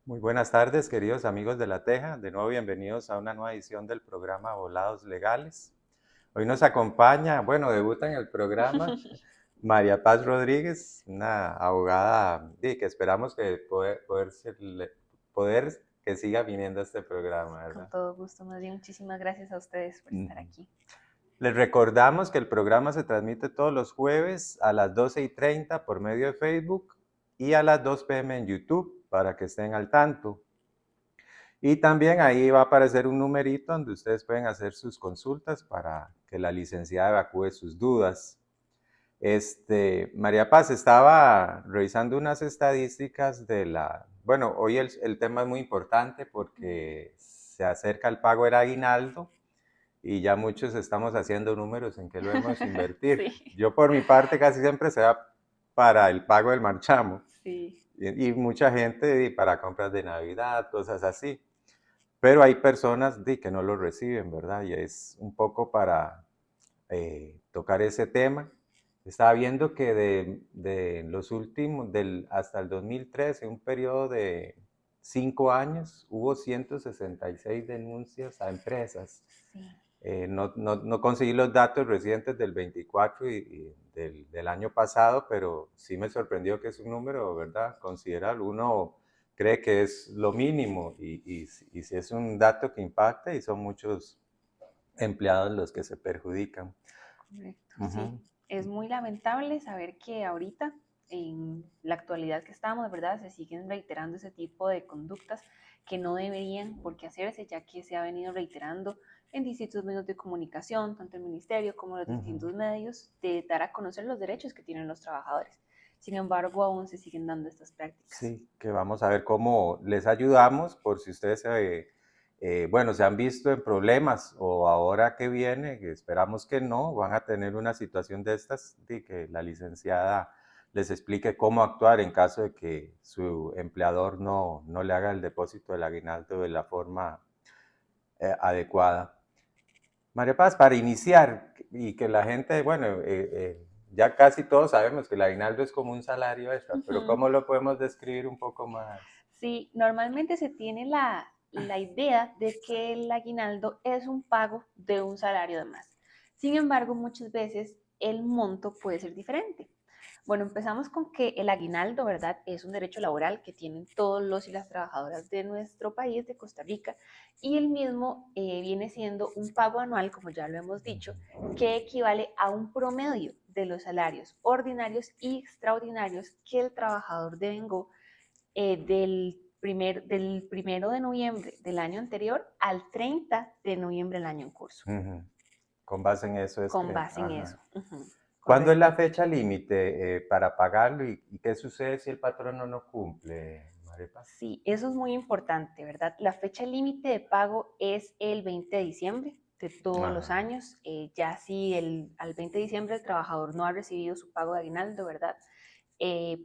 Muy buenas tardes, queridos amigos de La Teja. De nuevo, bienvenidos a una nueva edición del programa Volados Legales. Hoy nos acompaña, bueno, debuta en el programa María Paz Rodríguez, una abogada que esperamos que poder que siga viniendo a este programa, Con ¿verdad? todo gusto, más bien muchísimas gracias a ustedes por estar Ujú. aquí. Les recordamos que el programa se transmite todos los jueves a las 12:30 por medio de Facebook y a las 2 p.m. en YouTube para que estén al tanto. Y también ahí va a aparecer un numerito donde ustedes pueden hacer sus consultas para que la licenciada evacúe sus dudas. María Paz, estaba revisando unas estadísticas bueno, hoy el tema es muy importante porque se acerca el pago del aguinaldo y ya muchos estamos haciendo números en qué lo hemos invertir. Sí, Yo por mi parte casi siempre se va para el pago del marchamo sí, y mucha gente para compras de Navidad, cosas así. Pero hay personas que no lo reciben, ¿verdad? Y es un poco para tocar ese tema. Estaba viendo que de los últimos, hasta el 2013, un periodo de 5 años, hubo 166 denuncias a empresas. sí. No conseguí los datos recientes del 24 y del año pasado, pero sí me sorprendió que es un número, ¿verdad? Considerable. Uno cree que es lo mínimo y si es un dato que impacta y son muchos empleados los que se perjudican. Correcto, sí. Ujú. Es muy lamentable saber que ahorita, en la actualidad que estamos, de verdad, se siguen reiterando ese tipo de conductas que no deberían por qué hacerse, ya que se ha venido reiterando en distintos medios de comunicación, tanto el ministerio como los Ujú. distintos medios, de dar a conocer los derechos que tienen los trabajadores. Sin embargo, aún se siguen dando estas prácticas. Sí, que vamos a ver cómo les ayudamos por si ustedes, bueno, se han visto en problemas o ahora que viene, que esperamos que no, van a tener una situación de estas, de que la licenciada les explique cómo actuar en caso de que su empleador no le haga el depósito del aguinaldo de la forma adecuada. María Paz, para iniciar y que la gente, bueno, ya casi todos sabemos que el aguinaldo es como un salario extra, pero ¿cómo lo podemos describir un poco más? Sí, normalmente se tiene la idea de que el aguinaldo es un pago de un salario de más. Sin embargo, muchas veces el monto puede ser diferente. Bueno, empezamos con que el aguinaldo, ¿verdad? Es un derecho laboral que tienen todos los y las trabajadoras de nuestro país, de Costa Rica, y el mismo viene siendo un pago anual, como ya lo hemos dicho, que equivale a un promedio de los salarios ordinarios y extraordinarios que el trabajador devengó del 1 de noviembre del año anterior al 30 de noviembre del año en curso, Ujú. Con base en eso es con que, base en eso. ajá. ¿Cuándo es Correcto. la fecha límite para pagarlo y qué sucede si el patrono no cumple, María Paz? Sí, eso es muy importante, ¿verdad? La fecha límite de pago es el 20 de diciembre de todos los Ajá. años. Ya si al 20 de diciembre el trabajador no ha recibido su pago de aguinaldo, ¿verdad?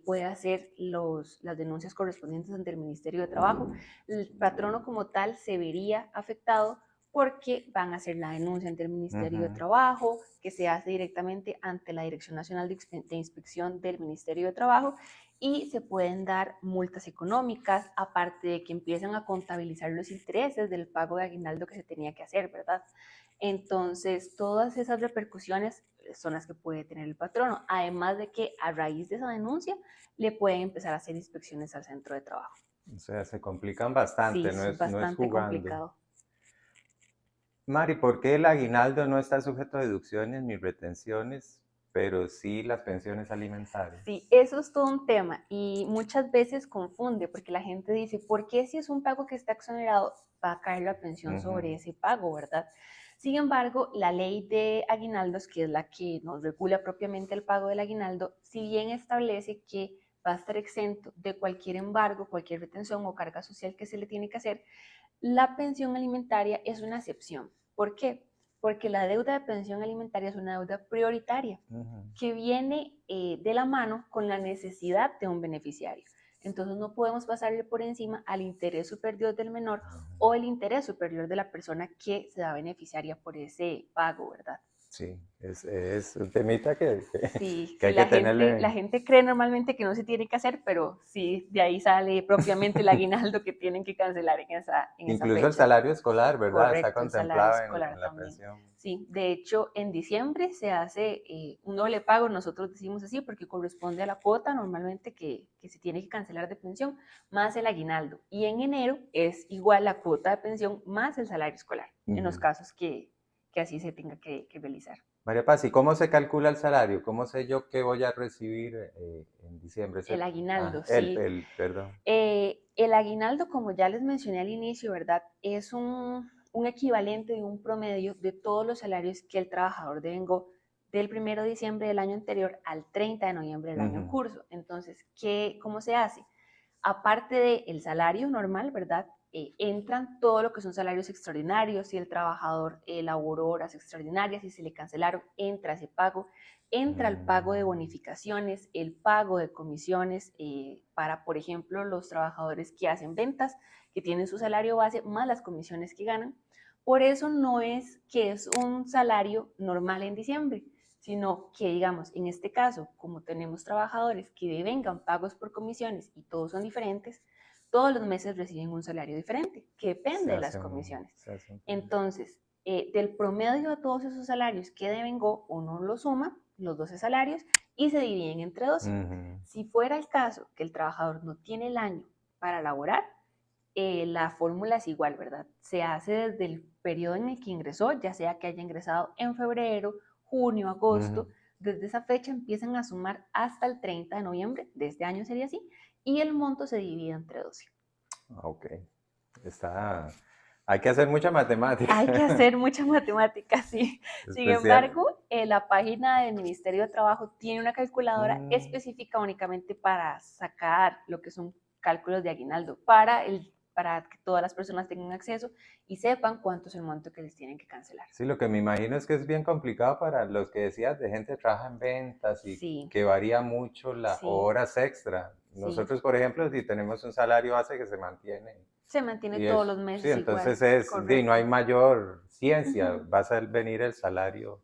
Puede hacer las denuncias correspondientes ante el Ministerio de Trabajo. El patrono como tal se vería afectado porque van a hacer la denuncia ante el Ministerio de Ujú. Trabajo, que se hace directamente ante la Dirección Nacional de Inspección del Ministerio de Trabajo, y se pueden dar multas económicas, aparte de que empiezan a contabilizar los intereses del pago de aguinaldo que se tenía que hacer, ¿verdad? Entonces, todas esas repercusiones son las que puede tener el patrono, además de que a raíz de esa denuncia le pueden empezar a hacer inspecciones al centro de trabajo. O sea, se complican Sí, bastante, es no es bastante jugando. complicado. Mari, ¿por qué el aguinaldo no está sujeto a deducciones ni retenciones, pero sí las pensiones Sí, alimentarias? eso es todo un tema y muchas veces confunde porque la gente dice, ¿por qué si es un pago que está exonerado va a caer la pensión Ujú. sobre ese pago, verdad? Sin embargo, la ley de aguinaldos, que es la que nos regula propiamente el pago del aguinaldo, si bien establece que va a estar exento de cualquier embargo, cualquier retención o carga social que se le tiene que hacer, la pensión alimentaria es una excepción. ¿Por qué? Porque la deuda de pensión alimentaria es una deuda prioritaria Ujú. que viene de la mano con la necesidad de un beneficiario. Entonces no podemos pasarle por encima al interés superior del menor o el interés superior de la persona que se da beneficiaria por ese pago, ¿verdad? Sí, es un temita Sí, que sí, hay que la tenerle. gente cree normalmente que no se tiene que hacer, pero sí, de ahí sale propiamente el aguinaldo que tienen que cancelar en esa Incluso el fecha. salario escolar, ¿verdad? Está Correcto, el salario contemplado escolar en la también. pensión. Sí, de hecho, en diciembre se hace un doble pago, nosotros decimos así, porque corresponde a la cuota normalmente que se tiene que cancelar de pensión, más el aguinaldo. Y en enero es igual la cuota de pensión más el salario escolar, en los Ujú. casos que así se tenga que realizar. María Paz, ¿y cómo se calcula el salario? ¿Cómo sé yo qué voy a recibir en diciembre? El aguinaldo, sí. Perdón. El aguinaldo, como ya les mencioné al inicio, ¿verdad? Es un equivalente de un promedio de todos los salarios que el trabajador devengó del 1 de diciembre del año anterior al 30 de noviembre del año en Ujú. curso. Entonces, ¿cómo se hace? Aparte del salario normal, ¿verdad? Entran todo lo que son salarios extraordinarios, si el trabajador elaboró horas extraordinarias y se le cancelaron, entra ese pago, entra el pago de Mm. bonificaciones, el pago de comisiones para, por ejemplo, los trabajadores que hacen ventas, que tienen su salario base más las comisiones que ganan. Por eso no es que es un salario normal en diciembre, sino que, digamos, en este caso, como tenemos trabajadores que devengan pagos por comisiones y todos son diferentes, todos los meses reciben un salario diferente, que depende de las comisiones. Se hace un promedio. Entonces, del promedio de todos esos salarios que devengó, uno lo suma, los 12 salarios, y se dividen entre 12. Ujú. Si fuera el caso que el trabajador no tiene el año para laborar, la fórmula es igual, ¿verdad? Se hace desde el periodo en el que ingresó, ya sea que haya ingresado en febrero, junio, Ujú. agosto, desde esa fecha empiezan a sumar hasta el 30 de noviembre, de este año sería así, y el monto se divide entre 12. Ok. Está. Hay que hacer mucha Hay que matemática. hacer mucha matemática, sí. Sin Especial. embargo, la página del Ministerio de Trabajo tiene una calculadora Mm. específica únicamente para sacar lo que son cálculos de aguinaldo, para que todas las personas tengan acceso y sepan cuánto es el monto que les tienen que cancelar. Sí, lo que me imagino es que es bien complicado para los que decías de gente que trabaja en ventas y Sí, que varía mucho las sí, horas extra. sí. Nosotros, por ejemplo, si tenemos un salario base que se mantiene Se mantiene y todos es, los sí, meses igual, entonces no hay correcto. mayor ciencia, Ujú. va a venir el salario.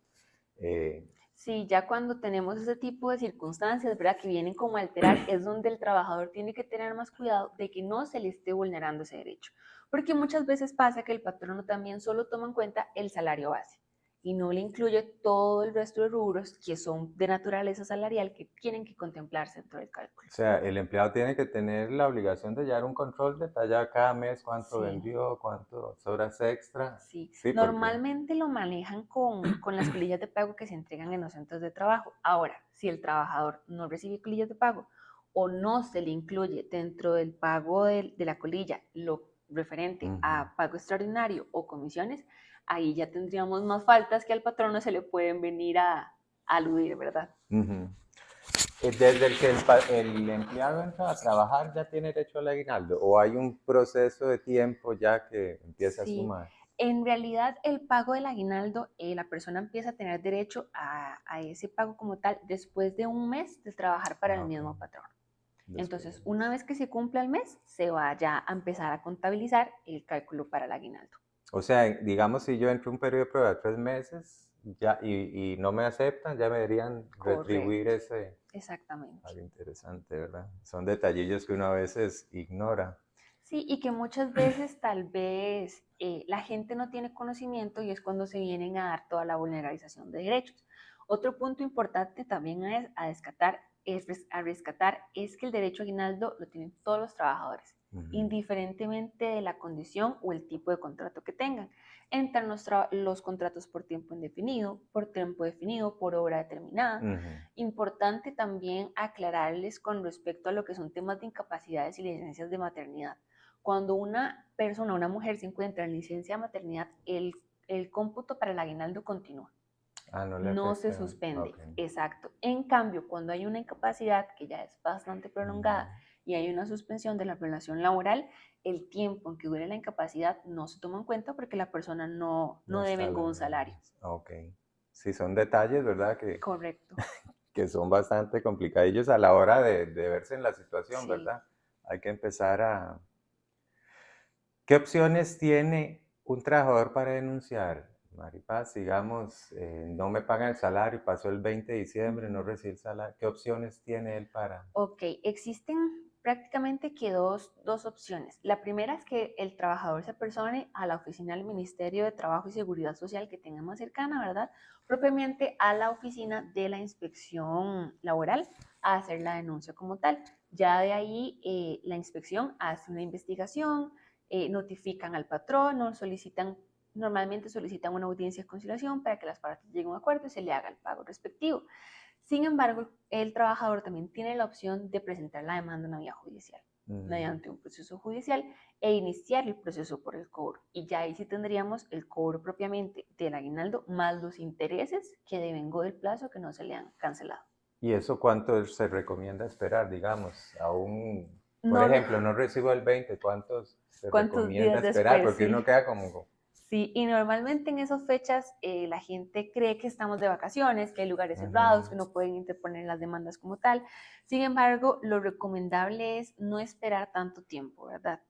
eh, Sí, ya cuando tenemos ese tipo de circunstancias, ¿verdad? Que vienen como a alterar, es donde el trabajador tiene que tener más cuidado de que no se le esté vulnerando ese derecho. Porque muchas veces pasa que el patrono también solo toma en cuenta el salario base y no le incluye todo el resto de rubros que son de naturaleza salarial que tienen que contemplarse dentro del cálculo. o sea, el empleado tiene que tener la obligación de llevar un control detallado cada mes, cuánto Sí. vendió, cuántas horas extra. Sí, Sí, porque. normalmente lo manejan con las colillas de pago que se entregan en los centros de trabajo. Ahora, si el trabajador no recibe colillas de pago o no se le incluye dentro del pago de la colilla lo referente Ujú. a pago extraordinario o comisiones, ahí ya tendríamos más faltas que al patrono se le pueden venir a aludir, ¿verdad? Ujú. Desde el que el empleado entra a trabajar ya tiene derecho al aguinaldo o hay un proceso de tiempo ya que empieza a Sí, sumar en realidad el pago del aguinaldo, la persona empieza a tener derecho a ese pago como tal después de un mes de trabajar para el ok, mismo patrón. después Entonces, del una mes. vez que se cumpla el mes, se va ya a empezar a contabilizar el cálculo para el aguinaldo. O sea, digamos si yo entro un periodo de prueba de 3 meses ya, y no me aceptan, ya me deberían retribuir Correcto, ese. exactamente. Algo interesante, ¿verdad? Son detallillos que uno a veces ignora. Sí, y que muchas veces tal vez la gente no tiene conocimiento y es cuando se vienen a dar toda la vulneralización de derechos. Otro punto importante también a rescatar es que el derecho a aguinaldo lo tienen todos los trabajadores, Ujú. indiferentemente de la condición o el tipo de contrato que tengan. Entran los contratos por tiempo indefinido, por tiempo definido, por obra determinada. Ujú. Importante también aclararles con respecto a lo que son temas de incapacidades y licencias de maternidad. Cuando una persona, una mujer se encuentra en licencia de maternidad, el cómputo para el aguinaldo continúa, Ah, no le no se afecta. suspende. Ok. Exacto. En cambio, cuando hay una incapacidad que ya es bastante prolongada Mm. y hay una suspensión de la relación laboral, el tiempo en que dure la incapacidad no se toma en cuenta porque la persona no No debe está ningún laborando. salario. Ok. Sí, son detalles, ¿verdad? Correcto. Que son bastante complicadillos a la hora de verse en la situación, Sí. ¿verdad? Hay que empezar ¿Qué opciones tiene un trabajador para denunciar? Maripaz, digamos, no me pagan el salario, pasó el 20 de diciembre, no recibí el salario. ¿Qué opciones tiene él para...? Ok, existen prácticamente que dos opciones. La primera es que el trabajador se persone a la oficina del Ministerio de Trabajo y Seguridad Social que tenga más cercana, ¿verdad? Propiamente a la oficina de la inspección laboral a hacer la denuncia como tal. Ya de ahí la inspección hace una investigación, notifican al patrono, normalmente solicitan una audiencia de conciliación para que las partes lleguen a un acuerdo y se le haga el pago respectivo. Sin embargo, el trabajador también tiene la opción de presentar la demanda en la vía judicial, mediante un proceso judicial e iniciar el proceso por el cobro. Y ya ahí sí tendríamos el cobro propiamente del aguinaldo más los intereses que devengó del plazo que no se le han cancelado. ¿Y eso cuánto se recomienda esperar, digamos? Aún, por No, ejemplo, no recibo el 20, ¿cuántos se ¿cuántos recomienda días esperar? después? Porque uno Sí. queda como... Sí, y normalmente en esas fechas la gente cree que estamos de vacaciones, que hay lugares cerrados, Ujú. que no pueden interponer las demandas como tal. Sin embargo, lo recomendable es no esperar tanto tiempo, ¿verdad?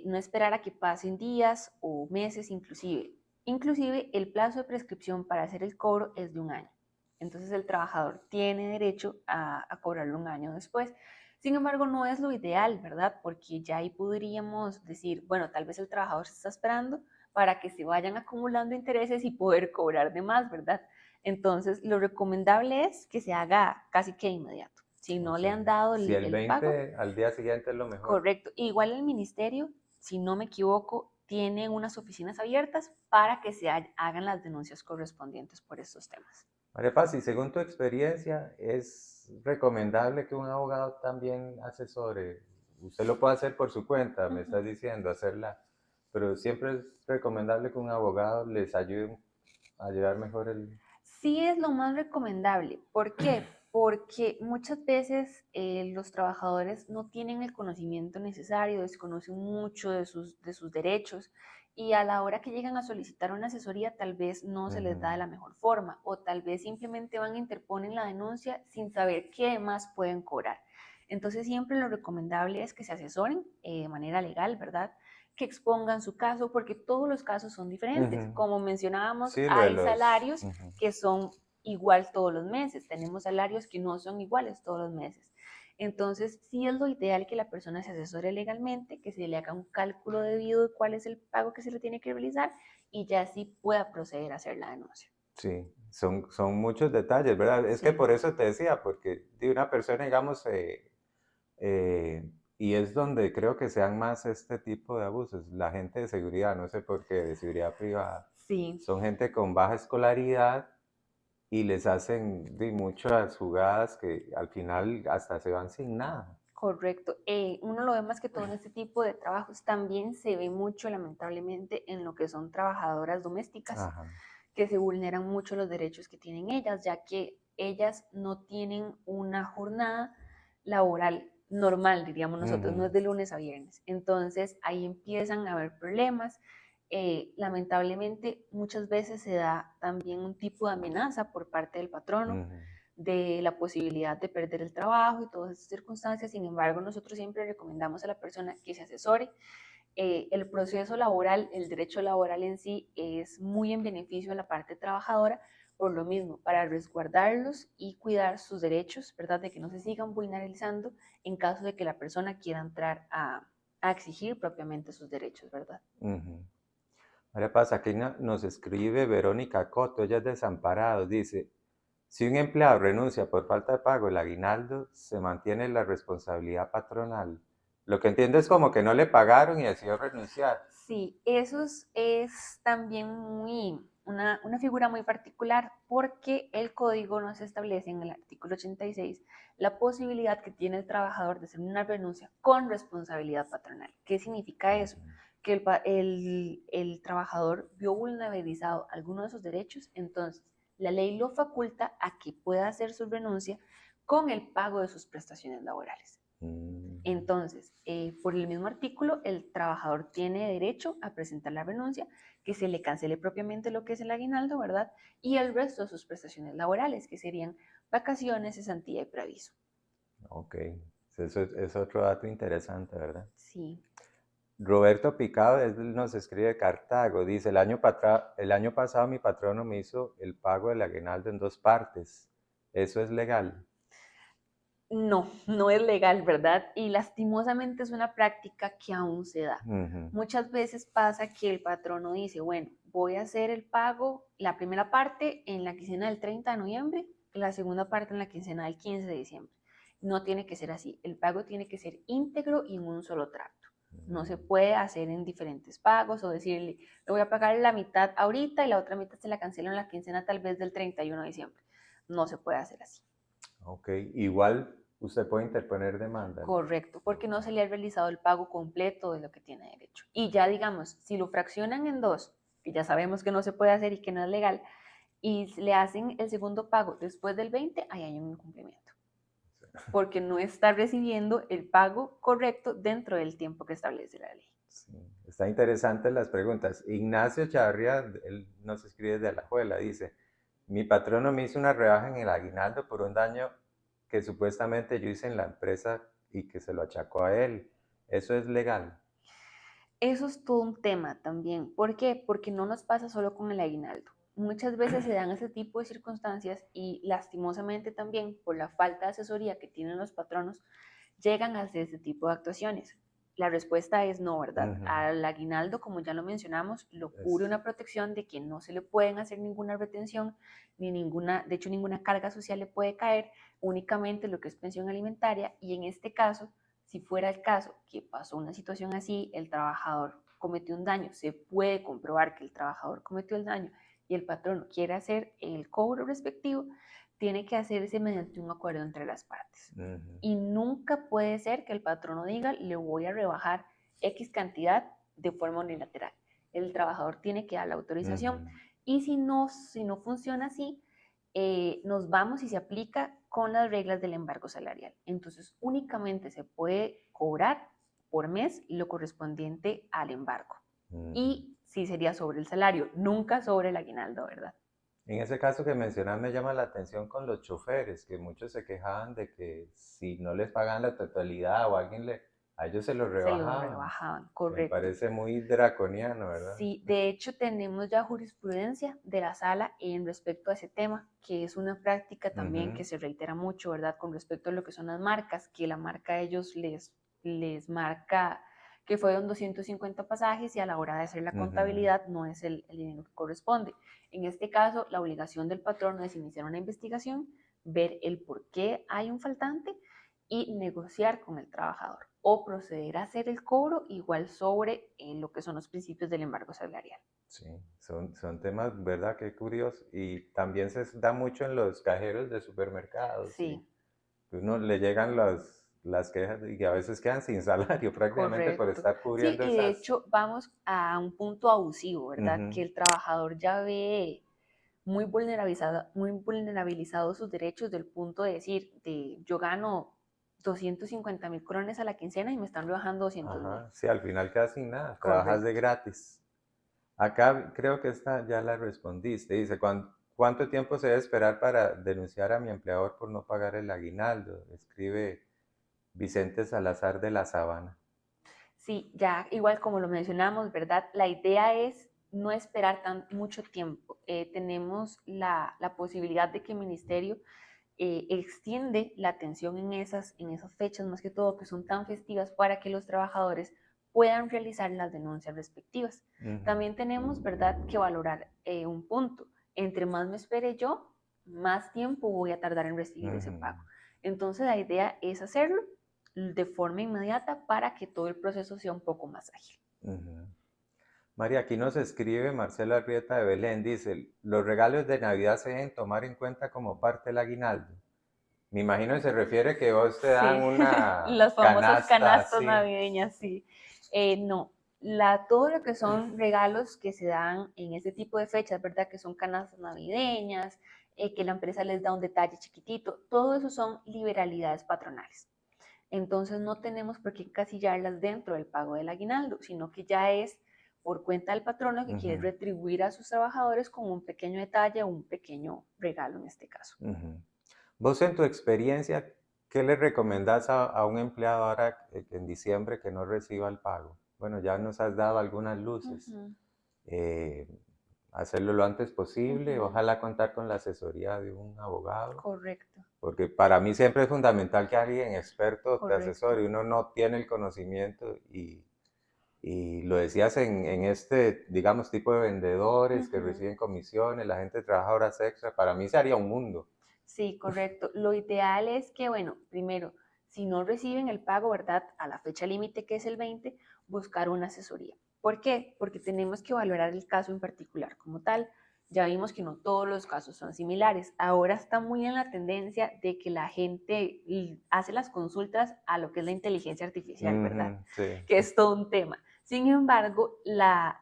No esperar a que pasen días o meses inclusive. Inclusive el plazo de prescripción para hacer el cobro es de un año. Entonces el trabajador tiene derecho a cobrarlo un año después. Sin embargo, no es lo ideal, ¿verdad? Porque ya ahí podríamos decir, bueno, tal vez el trabajador se está esperando para que se vayan acumulando intereses y poder cobrar de más, ¿verdad? Entonces, lo recomendable es que se haga casi que inmediato. Si O no le sea, han dado si el el pago, 20 al día siguiente es lo mejor. correcto. Igual el ministerio, si no me equivoco, tiene unas oficinas abiertas para que se hagan las denuncias correspondientes por estos temas. María Paz, y según tu experiencia, ¿es recomendable que un abogado también asesore? Usted lo puede hacer por su cuenta, me estás diciendo, hacerla, pero siempre es recomendable que un abogado les ayude a llevar mejor el... Sí es lo más recomendable. ¿Por qué? Porque muchas veces los trabajadores no tienen el conocimiento necesario, desconocen mucho de sus derechos y a la hora que llegan a solicitar una asesoría tal vez no se les da de la mejor forma o tal vez simplemente van e interponen la denuncia sin saber qué más pueden cobrar. Entonces siempre lo recomendable es que se asesoren de manera legal, ¿verdad? Que expongan su caso, porque todos los casos son diferentes. Ujú. Como mencionábamos, Sí, lo de hay los... salarios Ujú. que son igual todos los meses, tenemos salarios que no son iguales todos los meses. Entonces, sí es lo ideal que la persona se asesore legalmente, que se le haga un cálculo debido de cuál es el pago que se le tiene que realizar y ya así pueda proceder a hacer la denuncia. Sí, son muchos detalles, ¿verdad? Es que Sí, por eso te decía, porque de una persona, digamos, y es donde creo que sean más este tipo de abusos, la gente de seguridad, no sé por qué, de seguridad privada, sí, son gente con baja escolaridad y les hacen muchas jugadas que al final hasta se van sin nada. correcto. Uno lo ve más que todo en este tipo de trabajos. También se ve mucho, lamentablemente, en lo que son trabajadoras domésticas, Ajá. que se vulneran mucho los derechos que tienen ellas, ya que ellas no tienen una jornada laboral normal, diríamos nosotros, no es Ujú, de lunes a viernes. Entonces ahí empiezan a haber problemas. Lamentablemente muchas veces se da también un tipo de amenaza por parte del patrono ujú. de la posibilidad de perder el trabajo y todas esas circunstancias. Sin embargo, nosotros siempre recomendamos a la persona que se asesore. El proceso laboral, el derecho laboral en sí es muy en beneficio de la parte trabajadora, por lo mismo, para resguardarlos y cuidar sus derechos, ¿verdad? De que no se sigan vulneralizando en caso de que la persona quiera entrar a exigir propiamente sus derechos, ¿verdad? Ujú. Ahora pasa, aquí nos escribe Verónica Coto, ella es desamparado, dice, si un empleado renuncia por falta de pago el aguinaldo, se mantiene la responsabilidad patronal. Lo que entiendo es como que no le pagaron y decidió renunciar. Sí, eso es también una figura muy particular porque el código nos establece en el artículo 86 la posibilidad que tiene el trabajador de hacer una renuncia con responsabilidad patronal. ¿Qué significa eso? Ujú. Que el trabajador vio vulnerabilizado alguno de sus derechos, entonces la ley lo faculta a que pueda hacer su renuncia con el pago de sus prestaciones laborales. Mm, Entonces, por el mismo artículo, el trabajador tiene derecho a presentar la renuncia, que se le cancele propiamente lo que es el aguinaldo, ¿verdad? Y el resto de sus prestaciones laborales, que serían vacaciones, cesantía y preaviso. ok, eso es otro dato interesante, ¿verdad? Sí. Roberto Picado él nos escribe de Cartago, dice, el año pasado mi patrono me hizo el pago del aguinaldo en 2 partes. ¿Eso es legal? No, no es legal, ¿verdad? Y lastimosamente es una práctica que aún se da. Ujú. Muchas veces pasa que el patrono dice, bueno, voy a hacer el pago, la primera parte en la quincena del 30 de noviembre, la segunda parte en la quincena del 15 de diciembre. No tiene que ser así. El pago tiene que ser íntegro y en un solo trato. No se puede hacer en diferentes pagos o decirle, le voy a pagar la mitad ahorita y la otra mitad se la cancelo en la quincena tal vez del 31 de diciembre. No se puede hacer así. Ok, igual usted puede interponer demanda. Correcto, porque no se le ha realizado el pago completo de lo que tiene derecho. Y ya digamos, si lo fraccionan en dos, que ya sabemos que no se puede hacer y que no es legal, y le hacen el segundo pago después del 20, ahí hay un incumplimiento, porque no está recibiendo el pago correcto dentro del tiempo que establece la ley. Sí, está interesante las preguntas. Ignacio Chavarría, él nos escribe desde Alajuela, dice, mi patrono me hizo una rebaja en el aguinaldo por un daño que supuestamente yo hice en la empresa y que se lo achacó a él. ¿Eso es legal? Eso es todo un tema también. ¿Por qué? Porque no nos pasa solo con el aguinaldo. Muchas veces se dan ese tipo de circunstancias y lastimosamente también por la falta de asesoría que tienen los patronos, llegan a hacer ese tipo de actuaciones. La respuesta es no, ¿verdad? Ujú. Al aguinaldo, como ya lo mencionamos, lo cubre Es- una protección de que no se le pueden hacer ninguna retención, ni ninguna, de hecho ninguna carga social le puede caer, únicamente lo que es pensión alimentaria y en este caso si fuera el caso que pasó una situación así, el trabajador cometió un daño, se puede comprobar que el trabajador cometió el daño y el patrón quiere hacer el cobro respectivo, tiene que hacerse mediante un acuerdo entre las partes. Ujú. Y nunca puede ser que el patrono diga, le voy a rebajar X cantidad de forma unilateral. El trabajador tiene que dar la autorización Ujú. y si no funciona así, nos vamos y se aplica con las reglas del embargo salarial. Entonces, únicamente se puede cobrar por mes lo correspondiente al embargo. Ujú. Y sí sería sobre el salario, nunca sobre el aguinaldo, ¿verdad? En ese caso que mencionas me llama la atención con los choferes, que muchos se quejaban de que si no les pagan la totalidad o a ellos se lo Se lo rebajaban. rebajaban, Me correcto. parece muy draconiano, ¿verdad? Sí, de hecho tenemos ya jurisprudencia de la sala en respecto a ese tema, que es una práctica también que Ujú. se reitera mucho, ¿verdad? Con respecto a lo que son las marcas, que la marca a ellos les marca que fueron 250 pasajes y a la hora de hacer la Ujú. contabilidad no es el dinero que corresponde. En este caso, la obligación del patrono es iniciar una investigación, ver el por qué hay un faltante y negociar con el trabajador o proceder a hacer el cobro igual sobre lo que son los principios del embargo salarial. Sí, son temas, ¿verdad? Qué curioso. Y también se da mucho en los cajeros de supermercados y Sí, uno le llegan las quejas y a veces quedan sin salario prácticamente por correcto. estar Sí, cubriendo y de esas. hecho vamos a un punto abusivo, ¿verdad? Ujú. Que el trabajador ya ve muy vulnerabilizado sus derechos del punto de decir, yo gano 250.000 colones a la quincena y me están rebajando 200.000. Ajá, sí, al final quedas sin nada, trabajas de Correcto. gratis. Acá creo que esta ya la respondiste. Dice, ¿cuánto tiempo se debe esperar para denunciar a mi empleador por no pagar el aguinaldo? Escribe Vicente Salazar de la Sabana. Sí, ya igual como lo mencionamos, ¿verdad? La idea es no esperar tan mucho tiempo. Tenemos la posibilidad de que el ministerio extiende la atención en esas fechas, más que todo, que son tan festivas para que los trabajadores puedan realizar las denuncias respectivas. Ujú. También tenemos, ¿verdad?, que valorar un punto. Entre más me espere yo, más tiempo voy a tardar en recibir ese Ujú. pago. Entonces, la idea es hacerlo de forma inmediata para que todo el proceso sea un poco más ágil. Ujú. María, aquí nos escribe Marcelo Arrieta de Belén, dice, los regalos de Navidad se deben tomar en cuenta como parte del aguinaldo. Me imagino que se refiere que vos te dan Sí, una las famosas canasta canastas así. navideñas, sí. No, todo lo que son regalos que se dan en este tipo de fechas, ¿verdad? Que son canastas navideñas, que la empresa les da un detalle chiquitito, todo eso son liberalidades patronales. Entonces no tenemos por qué encasillarlas dentro del pago del aguinaldo, sino que ya es por cuenta del patrono que quiere Ujú. retribuir a sus trabajadores con un pequeño detalle o un pequeño regalo en este caso. Ujú. Vos en tu experiencia, ¿qué le recomendás a un empleado ahora en diciembre que no reciba el pago? bueno, ya nos has dado algunas luces. Eh, Hacerlo lo antes posible, ojalá contar con la asesoría de un abogado. Correcto. Porque para mí siempre es fundamental que alguien experto te Correcto. asesore. Uno no tiene el conocimiento y lo decías en este, digamos, tipo de vendedores que reciben comisiones, la gente trabaja horas extra, para mí se haría un mundo. Sí, correcto. Lo ideal es que, bueno, primero, si no reciben el pago, ¿verdad? A la fecha límite que es el 20, buscar una asesoría. ¿Por qué? Porque tenemos que valorar el caso en particular como tal. Ya vimos que no todos los casos son similares. Ahora está muy en la tendencia de que la gente hace las consultas a lo que es la inteligencia artificial, ¿verdad? Sí. Que es todo un tema. Sin embargo, la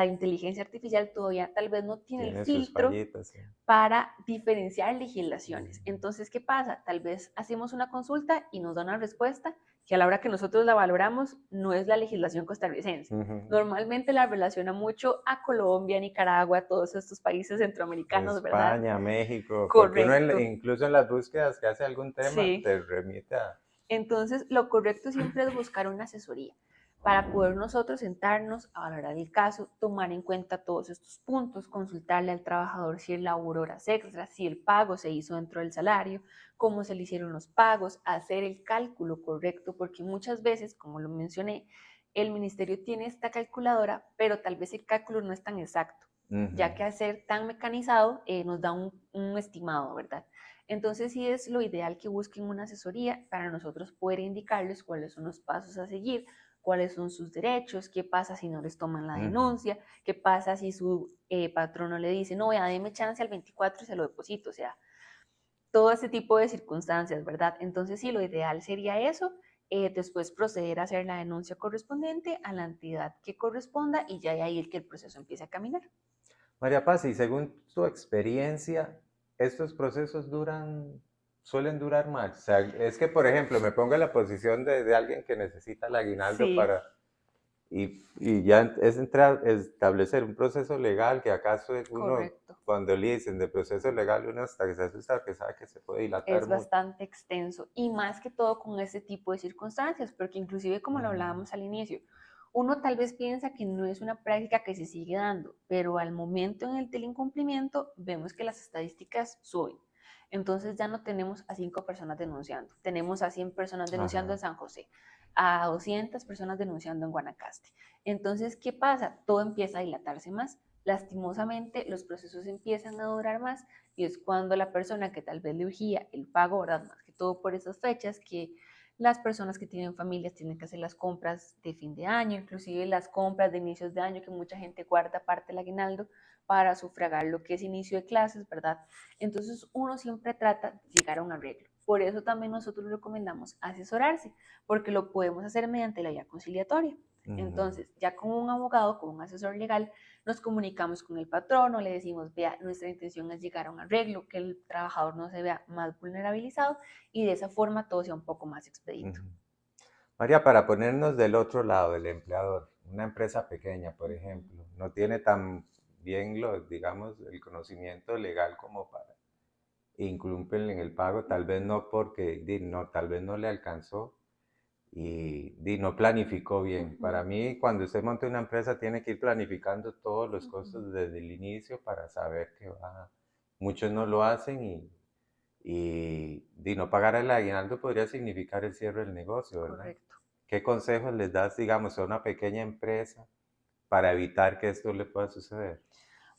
inteligencia artificial todavía tal vez no tiene el Sus filtro fallitas. Sí. para diferenciar legislaciones. Entonces, ¿qué pasa? Tal vez hacemos una consulta y nos da una respuesta que a la hora que nosotros la valoramos no es la legislación costarricense. Normalmente la relaciona mucho a Colombia, Nicaragua, todos estos países centroamericanos, ¿verdad? España, México, porque uno Correcto. incluso en las búsquedas que hace algún tema Sí. te remite a... Entonces, lo correcto siempre es buscar una asesoría para poder nosotros sentarnos a valorar el caso, tomar en cuenta todos estos puntos, consultarle al trabajador si él laboró horas extras, si el pago se hizo dentro del salario, cómo se le hicieron los pagos, hacer el cálculo correcto, porque muchas veces, como lo mencioné, el ministerio tiene esta calculadora, pero tal vez el cálculo no es tan exacto, ya que al ser tan mecanizado nos da un estimado, ¿verdad? Entonces sí es lo ideal que busquen una asesoría para nosotros poder indicarles cuáles son los pasos a seguir, cuáles son sus derechos, qué pasa si no les toman la denuncia, qué pasa si su patrono le dice, no, vea, deme chance al 24 y se lo deposito, o sea, todo ese tipo de circunstancias, ¿verdad? Entonces sí, lo ideal sería eso, después proceder a hacer la denuncia correspondiente a la entidad que corresponda y ya de ahí el que el proceso empiece a caminar. María Paz, y según tu experiencia, estos procesos suelen durar más. O sea, es que, por ejemplo, me pongo en la posición de alguien que necesita el aguinaldo Sí. y ya es establecer un proceso legal, que acaso es uno, correcto, cuando le dicen de proceso legal, uno hasta que se asusta, que sabe que se puede dilatar es mucho. bastante extenso y más que todo con este tipo de circunstancias, porque inclusive como lo hablábamos al inicio, uno tal vez piensa que no es una práctica que se sigue dando, pero al momento en el del incumplimiento vemos que las estadísticas suben. Entonces ya no tenemos a 5 personas denunciando, tenemos a 100 personas denunciando en San José, a 200 personas denunciando en Guanacaste. Entonces, ¿qué pasa? Todo empieza a dilatarse más. Lastimosamente, los procesos empiezan a durar más y es cuando la persona que tal vez le urgía el pago, ¿verdad? Más que todo por esas fechas, que las personas que tienen familias tienen que hacer las compras de fin de año, inclusive las compras de inicios de año, que mucha gente guarda parte del aguinaldo para sufragar lo que es inicio de clases, ¿verdad? Entonces uno siempre trata de llegar a un arreglo. Por eso también nosotros recomendamos asesorarse, porque lo podemos hacer mediante la vía conciliatoria. Entonces, ya con un abogado, con un asesor legal, nos comunicamos con el patrono, le decimos, vea, nuestra intención es llegar a un arreglo, que el trabajador no se vea más vulnerabilizado y de esa forma todo sea un poco más expedito. María, para ponernos del otro lado, el empleador, una empresa pequeña, por ejemplo, no tiene tan bien, digamos, el conocimiento legal como para incluirle en el pago, tal vez no porque, tal vez no le alcanzó y no planificó bien. Para mí, cuando usted monta una empresa, tiene que ir planificando todos los costos desde el inicio para saber que va. Muchos no lo hacen y no pagar el aguinaldo podría significar el cierre del negocio, ¿verdad? Correcto. ¿Qué consejos les das, digamos, a una pequeña empresa para evitar que esto le pueda suceder?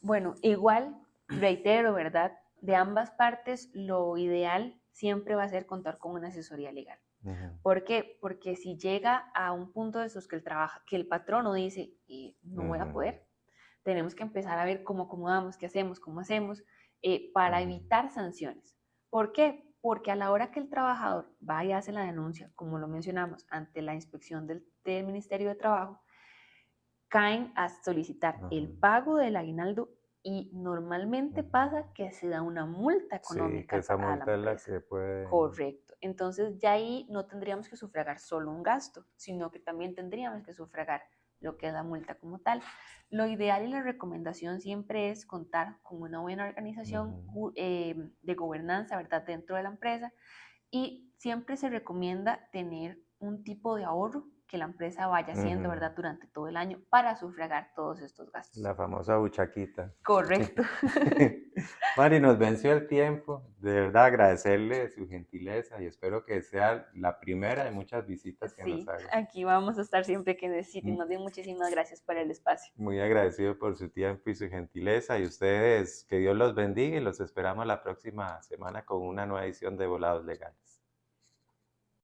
Bueno, igual, reitero, ¿verdad? De ambas partes, lo ideal siempre va a ser contar con una asesoría legal. ¿Por qué? Porque si llega a un punto de esos que el patrono dice, no voy a poder, tenemos que empezar a ver cómo acomodamos, qué hacemos, cómo hacemos, para evitar sanciones. ¿Por qué? Porque a la hora que el trabajador va y hace la denuncia, como lo mencionamos, ante la inspección del Ministerio de Trabajo, caen a solicitar el pago del aguinaldo y normalmente pasa que se da una multa económica, sí, que esa a la multa es la empresa. que puede... Correcto. Entonces ya ahí no tendríamos que sufragar solo un gasto, sino que también tendríamos que sufragar lo que es la multa como tal. Lo ideal y la recomendación siempre es contar con una buena organización de gobernanza, ¿verdad?, dentro de la empresa, y siempre se recomienda tener un tipo de ahorro que la empresa vaya haciendo, Ujú. ¿verdad?, durante todo el año para sufragar todos estos gastos. La famosa buchaquita. Correcto. Mari, nos venció el tiempo. De verdad, agradecerle su gentileza y espero que sea la primera de muchas visitas que nos Sí, haga. aquí vamos a estar siempre que necesiten. Más bien, muchísimas gracias por el espacio. Muy agradecido por su tiempo y su gentileza. Y ustedes, que Dios los bendiga y los esperamos la próxima semana con una nueva edición de Volados Legales.